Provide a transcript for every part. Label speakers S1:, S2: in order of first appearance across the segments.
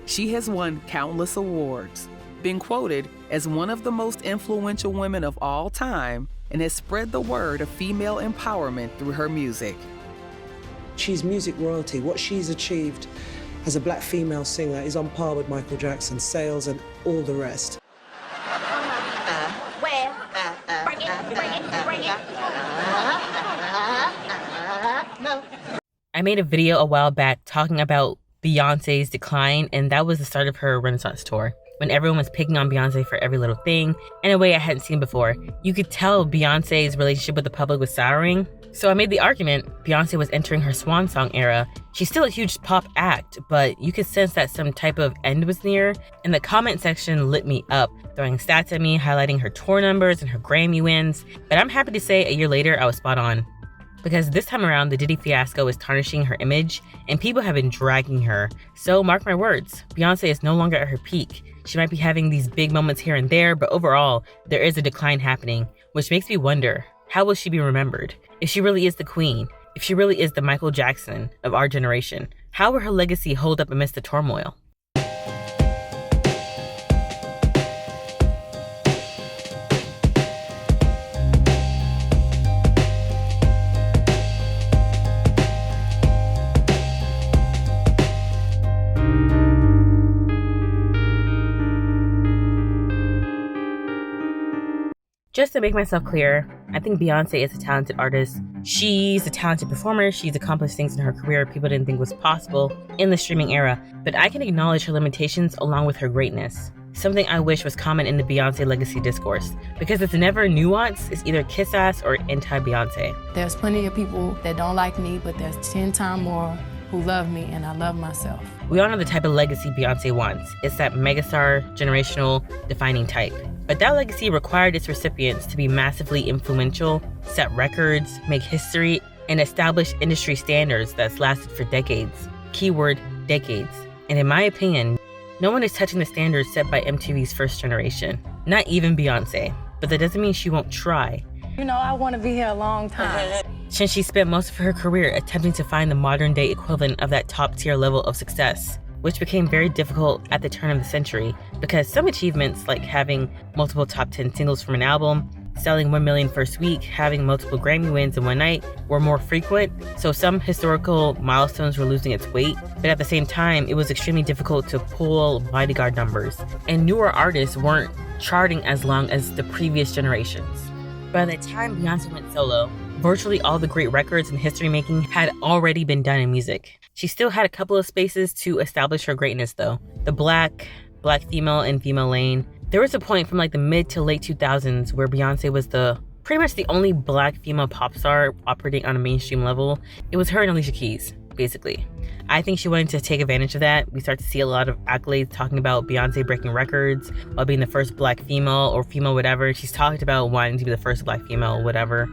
S1: She has won countless awards, been quoted as one of the most influential women of all time, and has spread the word of female empowerment through her music.
S2: She's music royalty. What she's achieved as a black female singer is on par with Michael Jackson's sales and all the rest.
S3: I made a video a while back talking about Beyonce's decline, and that was the start of her Renaissance tour, when everyone was picking on Beyonce for every little thing in a way I hadn't seen before. You could tell Beyonce's relationship with the public was souring. So I made the argument Beyonce was entering her swan song era. She's still a huge pop act, but you could sense that some type of end was near, and the comment section lit me up, throwing stats at me, highlighting her tour numbers and her Grammy wins. But I'm happy to say a year later, I was spot on. Because this time around, the Diddy fiasco is tarnishing her image, and people have been dragging her. So mark my words, Beyonce is no longer at her peak. She might be having these big moments here and there, but overall, there is a decline happening, which makes me wonder, how will she be remembered? If she really is the queen, if she really is the Michael Jackson of our generation, how will her legacy hold up amidst the turmoil? Just to make myself clear, I think Beyonce is a talented artist. She's a talented performer. She's accomplished things in her career people didn't think was possible in the streaming era. But I can acknowledge her limitations along with her greatness. Something I wish was common in the Beyonce legacy discourse. Because it's never nuanced, it's either kiss ass or anti-Beyonce.
S4: There's plenty of people that don't like me, but there's 10 times more who love me, and I love myself.
S3: We all know the type of legacy Beyonce wants. It's that megastar, generational, defining type. But that legacy required its recipients to be massively influential, set records, make history, and establish industry standards that's lasted for decades. Keyword, decades. And in my opinion, no one is touching the standards set by MTV's first generation. Not even Beyonce. But that doesn't mean she won't try.
S4: You know, I want to be here a long time.
S3: Since she spent most of her career attempting to find the modern day equivalent of that top tier level of success, which became very difficult at the turn of the century because some achievements like having multiple top 10 singles from an album, selling 1 million first week, having multiple Grammy wins in one night were more frequent, so some historical milestones were losing its weight, but at the same time, it was extremely difficult to pull bodyguard numbers, and newer artists weren't charting as long as the previous generations. By the time Beyonce went solo, virtually all the great records and history making had already been done in music. She still had a couple of spaces to establish her greatness though. The black female, and female lane. There was a point from like the mid to late 2000s where Beyonce was pretty much the only black female pop star operating on a mainstream level. It was her and Alicia Keys, basically. I think she wanted to take advantage of that. We start to see a lot of accolades talking about Beyonce breaking records while being the first black female or female whatever. She's talked about wanting to be the first black female whatever.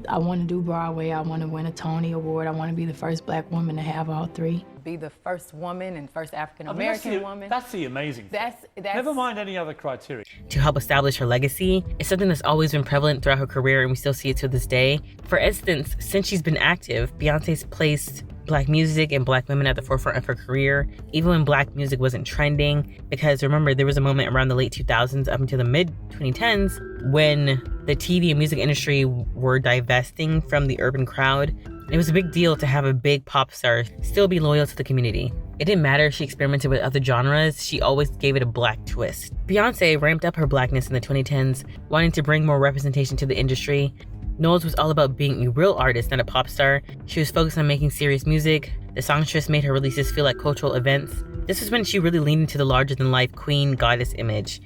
S4: I want to do Broadway. I want to win a Tony Award. I want to be the first black woman to have all three.
S5: Be the first woman and first African-American woman.
S6: That's the amazing thing.
S5: That's
S6: Never mind any other criteria.
S3: To help establish her legacy is something that's always been prevalent throughout her career, and we still see it to this day. For instance, since she's been active, Beyonce's placed black music and black women at the forefront of her career, even when black music wasn't trending. Because remember, there was a moment around the late 2000s up until the mid 2010s when the TV and music industry were divesting from the urban crowd. It was a big deal to have a big pop star still be loyal to the community. It didn't matter if she experimented with other genres, she always gave it a black twist. Beyonce ramped up her blackness in the 2010s, wanting to bring more representation to the industry. Knowles was all about being a real artist, not a pop star. She was focused on making serious music. The songstress made her releases feel like cultural events. This is when she really leaned into the larger-than-life queen goddess image.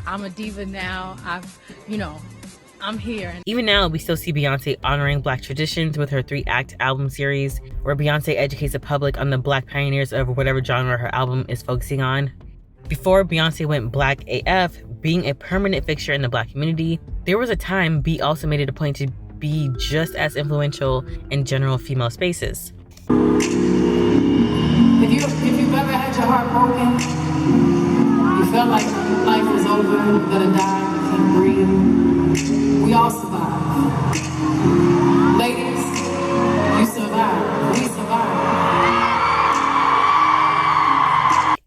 S4: I'm a diva now. I'm here.
S3: Even now, we still see Beyonce honoring black traditions with her 3-act album series, where Beyonce educates the public on the black pioneers of whatever genre her album is focusing on. Before Beyonce went black AF, being a permanent fixture in the black community, there was a time B also made it a point to be just as influential in general female spaces.
S4: If you've ever had your heart broken, you felt like life was over, you're gonna die, you can't breathe, we all survive. Ladies, you survive, we survive.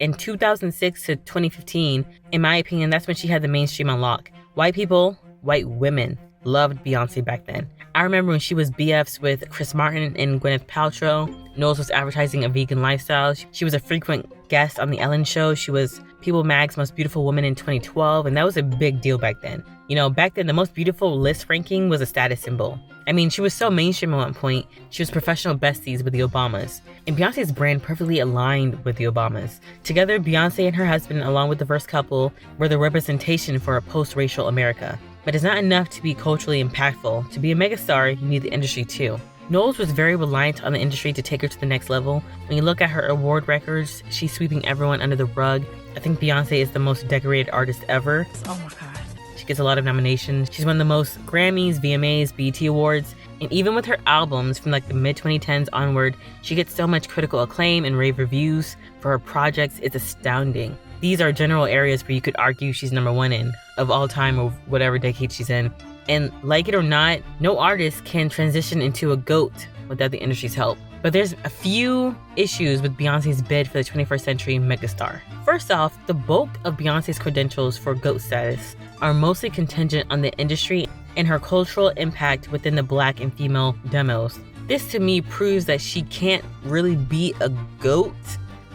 S3: In 2006 to 2015, in my opinion, that's when she had the mainstream on lock. White people, white women, loved Beyonce back then. I remember when she was BFs with Chris Martin and Gwyneth Paltrow. Knowles was advertising a vegan lifestyle. She was a frequent guest on The Ellen Show. She was People Mag's Most Beautiful Woman in 2012, and that was a big deal back then. You know, back then, the most beautiful list ranking was a status symbol. I mean, she was so mainstream at one point, she was professional besties with the Obamas. And Beyonce's brand perfectly aligned with the Obamas. Together, Beyonce and her husband, along with the first couple, were the representation for a post-racial America. But it's not enough to be culturally impactful. To be a megastar, you need the industry too. Knowles was very reliant on the industry to take her to the next level. When you look at her award records, she's sweeping everyone under the rug. I think Beyonce is the most decorated artist ever.
S5: Oh my God.
S3: She gets a lot of nominations. She's won the most Grammys, VMAs, BET Awards. And even with her albums from like the mid-2010s onward, she gets so much critical acclaim and rave reviews for her projects. It's astounding. These are general areas where you could argue she's number one in of all time or whatever decade she's in. And like it or not, no artist can transition into a GOAT without the industry's help. But there's a few issues with Beyonce's bid for the 21st century megastar. First off, the bulk of Beyonce's credentials for GOAT status are mostly contingent on the industry and her cultural impact within the Black and female demos. This to me proves that she can't really be a GOAT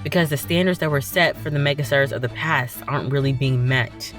S3: because the standards that were set for the megastars of the past aren't really being met.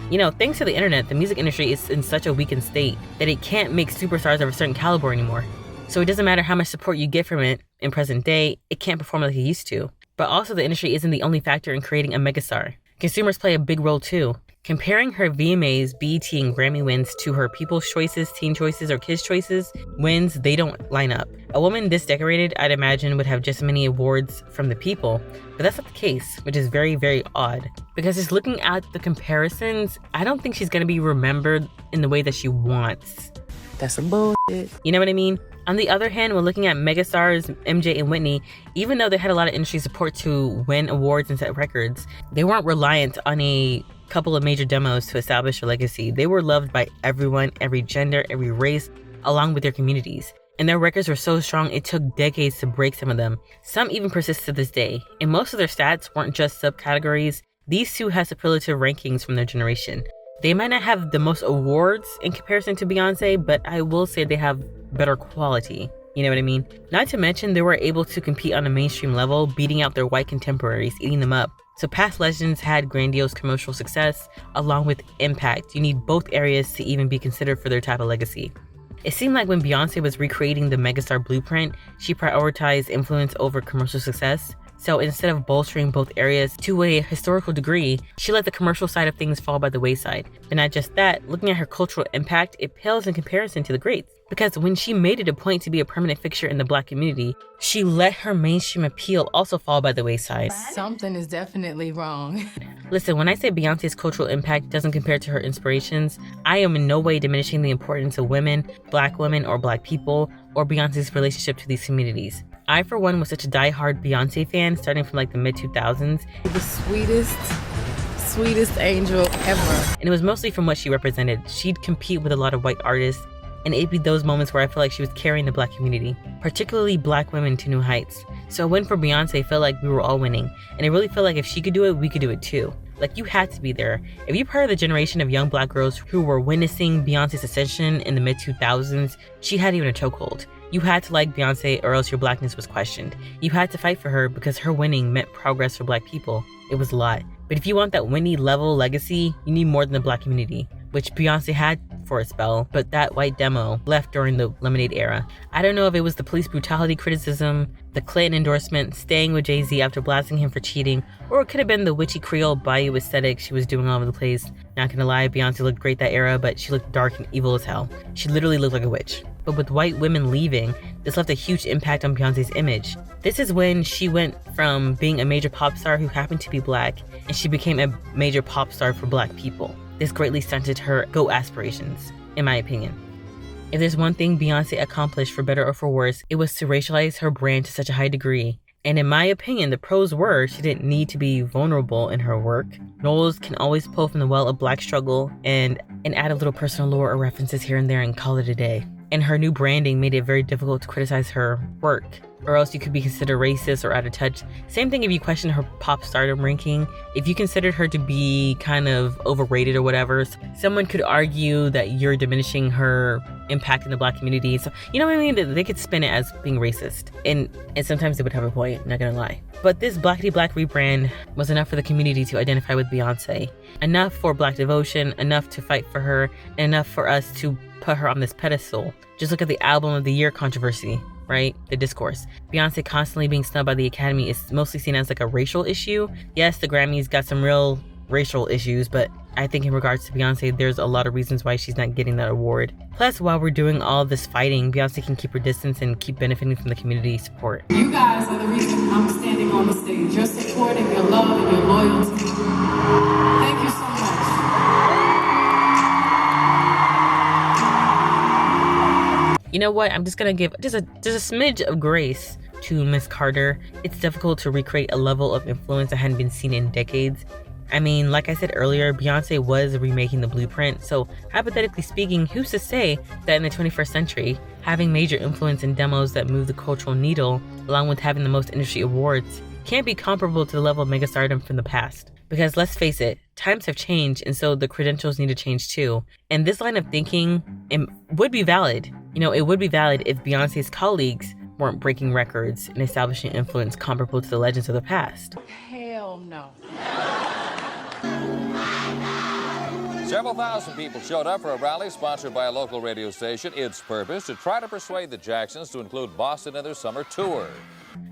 S3: You know, thanks to the internet, the music industry is in such a weakened state that it can't make superstars of a certain caliber anymore. So it doesn't matter how much support you get from it in present day, it can't perform like it used to. But also the industry isn't the only factor in creating a megastar. Consumers play a big role too. Comparing her VMAs, BET, and Grammy wins to her People's Choices, Teen Choices, or Kids' Choices wins, they don't line up. A woman this decorated, I'd imagine, would have just as many awards from the people, but that's not the case, which is very, very odd. Because just looking at the comparisons, I don't think she's gonna be remembered in the way that she wants.
S1: That's some bullshit.
S3: You know what I mean? On the other hand, when looking at megastars MJ and Whitney, even though they had a lot of industry support to win awards and set records, they weren't reliant on a couple of major demos to establish a legacy. They were loved by everyone, every gender, every race, along with their communities. And their records were so strong, it took decades to break some of them. Some even persist to this day. And most of their stats weren't just subcategories. These two had superlative rankings from their generation. They might not have the most awards in comparison to Beyonce, but I will say they have better quality. You know what I mean? Not to mention they were able to compete on a mainstream level, beating out their white contemporaries, eating them up. So past legends had grandiose commercial success, along with impact. You need both areas to even be considered for their type of legacy. It seemed like when Beyonce was recreating the megastar blueprint, she prioritized influence over commercial success. So instead of bolstering both areas to a historical degree, she let the commercial side of things fall by the wayside. But not just that, looking at her cultural impact, it pales in comparison to the greats. Because when she made it a point to be a permanent fixture in the Black community, she let her mainstream appeal also fall by the wayside.
S5: Something is definitely wrong.
S3: Listen, when I say Beyonce's cultural impact doesn't compare to her inspirations, I am in no way diminishing the importance of women, Black women, or Black people, or Beyonce's relationship to these communities. I, for one, was such a die-hard Beyonce fan starting from like the mid-2000s.
S5: The sweetest angel ever.
S3: And it was mostly from what she represented. She'd compete with a lot of white artists, and it'd be those moments where I felt like she was carrying the Black community, particularly Black women, to new heights. So a win for Beyonce felt like we were all winning, and it really felt like if she could do it, we could do it too. Like, you had to be there. If you're part of the generation of young Black girls who were witnessing Beyonce's ascension in the mid-2000s, she had you in a chokehold. You had to like Beyonce or else your Blackness was questioned. You had to fight for her because her winning meant progress for Black people. It was a lot. But if you want that Whitney level legacy, you need more than the Black community, which Beyonce had for a spell, but that white demo left during the Lemonade era. I don't know if it was the police brutality criticism, the Clinton endorsement, staying with Jay-Z after blasting him for cheating, or it could have been the witchy Creole bayou aesthetic she was doing all over the place. Not gonna lie, Beyonce looked great that era, but she looked dark and evil as hell. She literally looked like a witch. But with white women leaving, this left a huge impact on Beyonce's image. This is when she went from being a major pop star who happened to be Black, and she became a major pop star for Black people. This greatly stunted her GOAT aspirations, in my opinion. If there's one thing Beyonce accomplished, for better or for worse, it was to racialize her brand to such a high degree. And in my opinion, the pros were she didn't need to be vulnerable in her work. Knowles can always pull from the well of Black struggle and add a little personal lore or references here and there and call it a day. and her new branding made it very difficult to criticize her work, or else you could be considered racist or out of touch. Same thing if you question her pop stardom ranking. If you considered her to be kind of overrated or whatever, someone could argue that you're diminishing her impact in the Black community. So, you know what I mean? They could spin it as being racist. And sometimes they would have a point, not gonna lie. But this Blackity Black rebrand was enough for the community to identify with Beyonce. Enough for Black devotion, enough to fight for her, and enough for us to put her on this pedestal. Just look at the Album of the Year controversy, right? The discourse. Beyonce constantly being snubbed by the Academy is mostly seen as like a racial issue. Yes, the Grammys got some real racial issues, but I think in regards to Beyonce, there's a lot of reasons why she's not getting that award. Plus, while we're doing all this fighting, Beyonce can keep her distance and keep benefiting from the community support.
S4: You guys are the reason I'm standing on the stage. Your support and your love and your loyalty. Thank you so much.
S3: You know what? I'm just gonna give just a smidge of grace to Miss Carter. It's difficult to recreate a level of influence that hadn't been seen in decades. I mean, like I said earlier, Beyonce was remaking the blueprint, so hypothetically speaking, who's to say that in the 21st century, having major influence in demos that move the cultural needle, along with having the most industry awards, can't be comparable to the level of megastardom from the past? Because let's face it, times have changed, and so the credentials need to change too. And this line of thinking would be valid. You know, it would be valid if Beyonce's colleagues weren't breaking records and establishing influence comparable to the legends of the past.
S4: Hell no.
S7: Several thousand people showed up for a rally sponsored by a local radio station. Its purpose to try to persuade the Jacksons to include Boston in their summer tour.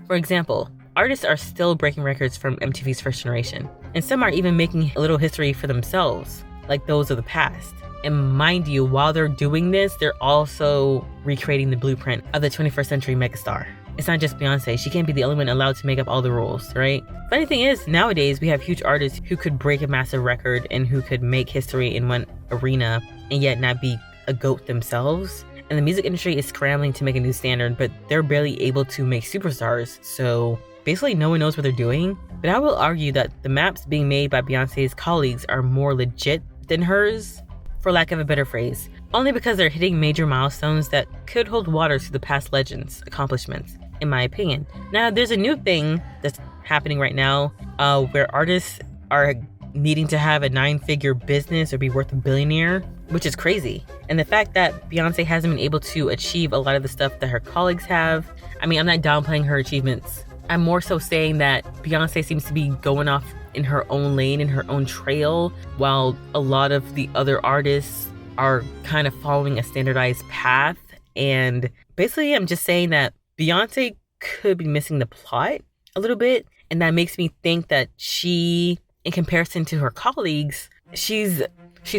S3: For example, artists are still breaking records from MTV's First Generation, and some are even making a little history for themselves, like those of the past. And mind you, while they're doing this, they're also recreating the blueprint of the 21st century megastar. It's not just Beyonce. She can't be the only one allowed to make up all the rules, right? Funny thing is, nowadays we have huge artists who could break a massive record and who could make history in one arena and yet not be a GOAT themselves. And the music industry is scrambling to make a new standard, but they're barely able to make superstars. So basically no one knows what they're doing. But I will argue that the maps being made by Beyonce's colleagues are more legit than hers, for lack of a better phrase, only because they're hitting major milestones that could hold water to the past legends' accomplishments, in my opinion. Now, there's a new thing that's happening right now where artists are needing to have a 9-figure business or be worth $1 billion, which is crazy. And the fact that Beyonce hasn't been able to achieve a lot of the stuff that her colleagues have, I mean, I'm not downplaying her achievements. I'm more so saying that Beyonce seems to be going off in her own lane, in her own trail, while a lot of the other artists are kind of following a standardized path. And basically, I'm just saying that Beyonce could be missing the plot a little bit. And that makes me think that she, in comparison to her colleagues, she's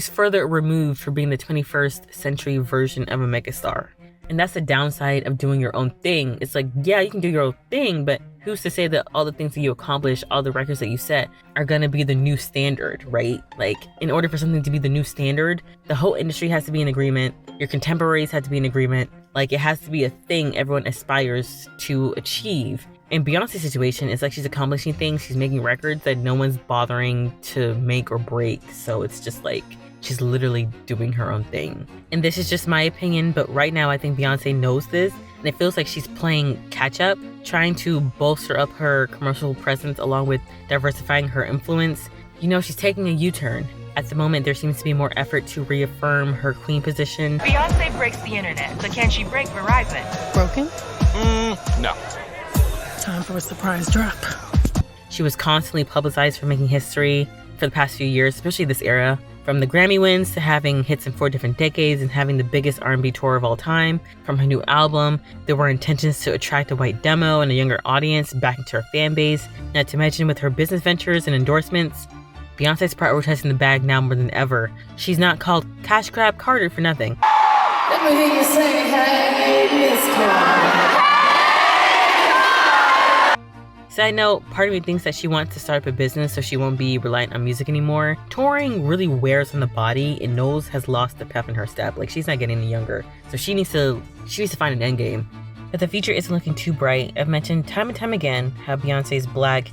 S3: further removed from being the 21st century version of a megastar. And that's the downside of doing your own thing. It's like, yeah, you can do your own thing, but who's to say that all the things that you accomplish, all the records that you set are going to be the new standard, right? Like, in order for something to be the new standard, the whole industry has to be in agreement. Your contemporaries have to be in agreement. Like, it has to be a thing everyone aspires to achieve. In Beyonce's situation, it's like she's accomplishing things. She's making records that no one's bothering to make or break. So it's just like, she's literally doing her own thing. And this is just my opinion, but right now I think Beyonce knows this, and it feels like she's playing catch up, trying to bolster up her commercial presence along with diversifying her influence. You know, she's taking a U-turn. At the moment, there seems to be more effort to reaffirm her queen position.
S8: Beyonce breaks the internet, but can she break Verizon?
S5: Broken?
S7: No.
S5: Time for a surprise drop.
S3: She was constantly publicized for making history for the past few years, especially this era. From the Grammy wins to having hits in 4 different decades and having the biggest R&B tour of all time. From her new album, there were intentions to attract a white demo and a younger audience back into her fan base. Not to mention with her business ventures and endorsements, Beyonce's prioritizing the bag now more than ever. She's not called Cash Grab Carter for nothing.
S4: Let me hear you say, hey, Miss Carter.
S3: Side note, part of me thinks that she wants to start up a business so she won't be reliant on music anymore. Touring really wears on the body, and Knowles has lost the pep in her step. Like, she's not getting any younger. So she needs to find an end game. but the future isn't looking too bright. I've mentioned time and time again how Beyonce's black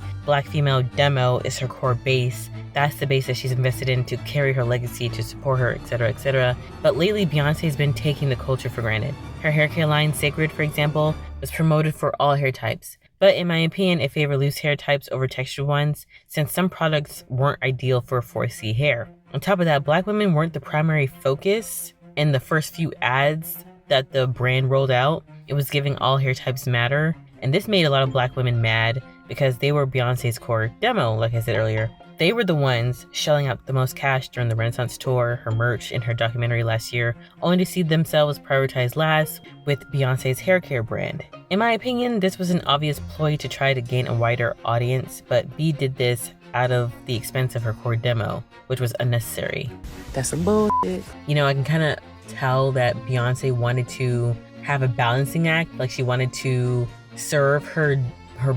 S3: female demo is her core base. That's the base that she's invested in to carry her legacy, to support her, etc., etc. But lately, Beyonce's been taking the culture for granted. Her hair care line, Sacred, for example, was promoted for all hair types. But in my opinion, it favored loose hair types over textured ones, since some products weren't ideal for 4C hair. On top of that, black women weren't the primary focus in the first few ads that the brand rolled out. It was giving all hair types matter, and this made a lot of black women mad because they were Beyonce's core demo, like I said earlier. They were the ones shelling out the most cash during the Renaissance tour, her merch, and her documentary last year, only to see themselves prioritized last with Beyonce's hair care brand. In my opinion, this was an obvious ploy to try to gain a wider audience, but B did this out of the expense of her core demo, which was unnecessary.
S1: That's some bullshit.
S3: You know, I can kind of tell that Beyonce wanted to have a balancing act, like she wanted to serve her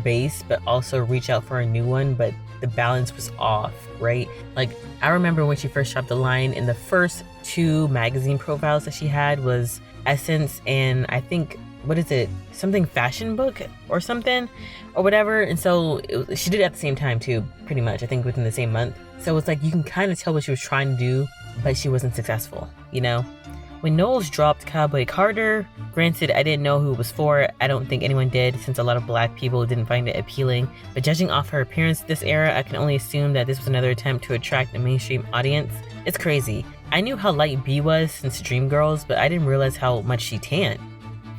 S3: base, but also reach out for a new one, but the balance was off, right? Like, I remember when she first dropped the line, in the first 2 magazine profiles that she had was Essence and I think, what is it? Something fashion book or something or whatever. And so she did it at the same time too, pretty much, I think within the same month. So it's like, you can kind of tell what she was trying to do, but she wasn't successful, you know? When Knowles dropped Cowboy Carter, granted, I didn't know who it was for. I don't think anyone did, since a lot of black people didn't find it appealing. But judging off her appearance this era, I can only assume that this was another attempt to attract a mainstream audience. It's crazy. I knew how light B was since Dreamgirls, but I didn't realize how much she tanned.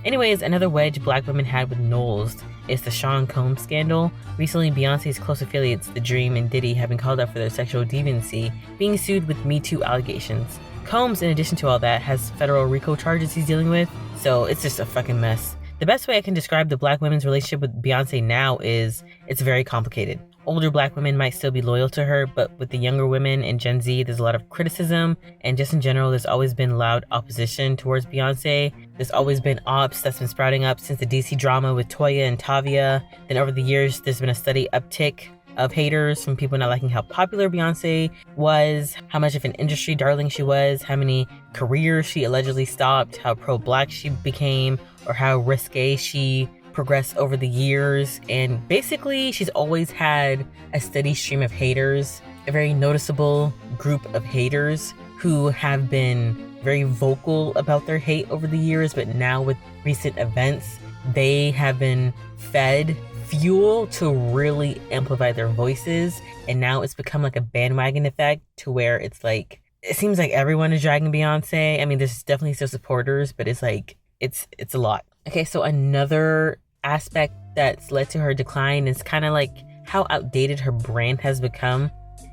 S3: Anyways, another wedge black women had with Knowles is the Sean Combs scandal. Recently, Beyonce's close affiliates, The Dream and Diddy, have been called out for their sexual deviancy, being sued with Me Too allegations. Combs, in addition to all that, has federal RICO charges he's dealing with, so it's just a fucking mess. The best way I can describe the black women's relationship with Beyonce now is it's very complicated. Older black women might still be loyal to her, but with the younger women and Gen Z, there's a lot of criticism, and just in general, there's always been loud opposition towards Beyonce. There's always been ops that's been sprouting up since the DC drama with Toya and Tavia. Then over the years, there's been a steady uptick of haters from people not liking how popular Beyonce was, how much of an industry darling she was, how many careers she allegedly stopped, how pro-black she became, or how risque she progressed over the years. And basically, she's always had a steady stream of haters, a very noticeable group of haters who have been very vocal about their hate over the years, but now with recent events, they have been fed fuel to really amplify their voices, and now it's become like a bandwagon effect to where it's like, it seems like everyone is dragging Beyonce. I mean, there's definitely still supporters, but it's like, it's a lot. Okay, so another aspect that's led to her decline is kind of like how outdated her brand has become.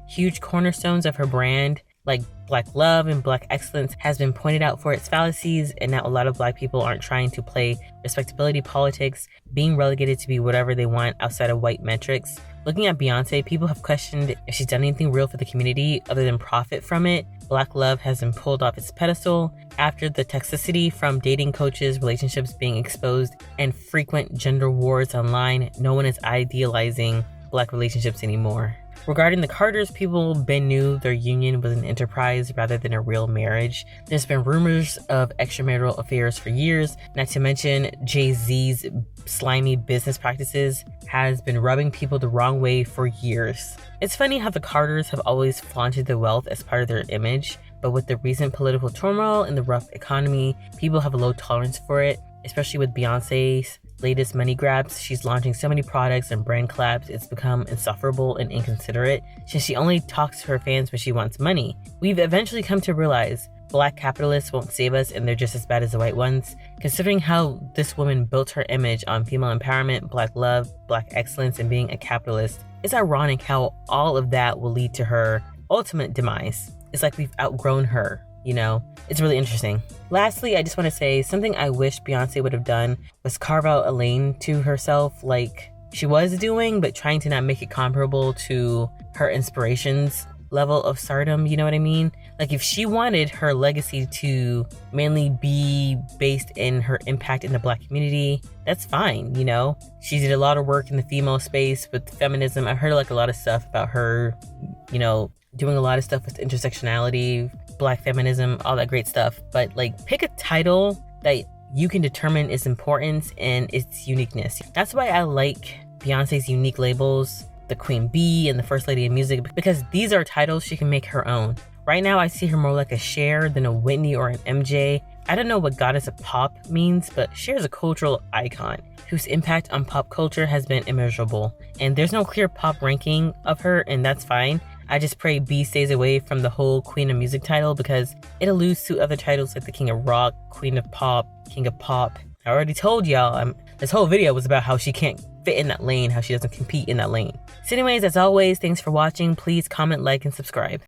S3: Huge cornerstones of her brand, like Black love and Black excellence, has been pointed out for its fallacies, and now a lot of Black people aren't trying to play respectability politics, being relegated to be whatever they want outside of white metrics. Looking at Beyonce, people have questioned if she's done anything real for the community other than profit from it. Black love has been pulled off its pedestal after the toxicity from dating coaches, relationships being exposed, and frequent gender wars online. No one is idealizing Black relationships anymore. Regarding the Carters, people Ben knew their union was an enterprise rather than a real marriage. There's been rumors of extramarital affairs for years, not to mention Jay-Z's slimy business practices has been rubbing people the wrong way for years. It's funny how the Carters have always flaunted their wealth as part of their image, but with the recent political turmoil and the rough economy, people have a low tolerance for it, especially with Beyonce's latest money grabs. She's launching so many products and brand collabs, it's become insufferable and inconsiderate, since she only talks to her fans when she wants money. We've eventually come to realize Black capitalists won't save us, and they're just as bad as the white ones. Considering how this woman built her image on female empowerment, Black love, Black excellence, and being a capitalist, it's ironic how all of that will lead to her ultimate demise. It's like we've outgrown her. You know, it's really interesting. Lastly, I just want to say something I wish Beyonce would have done was carve out a lane to herself like she was doing, but trying to not make it comparable to her inspirations level of stardom, you know what I mean? Like if she wanted her legacy to mainly be based in her impact in the Black community, that's fine, you know? She did a lot of work in the female space with feminism. I've heard like a lot of stuff about her, you know, doing a lot of stuff with intersectionality, Black feminism, all that great stuff. But like pick a title that you can determine its importance and its uniqueness. That's why I like Beyonce's unique labels, the Queen Bee and the First Lady of Music, because these are titles she can make her own. Right now, I see her more like a Cher than a Whitney or an MJ. I don't know what Goddess of Pop means, but Cher is a cultural icon whose impact on pop culture has been immeasurable. And there's no clear pop ranking of her, and that's fine. I just pray B stays away from the whole Queen of Music title because it alludes to other titles like the King of Rock, Queen of Pop, King of Pop. I already told y'all, this whole video was about how she can't fit in that lane, how she doesn't compete in that lane. So anyways, as always, thanks for watching. Please comment, like, and subscribe.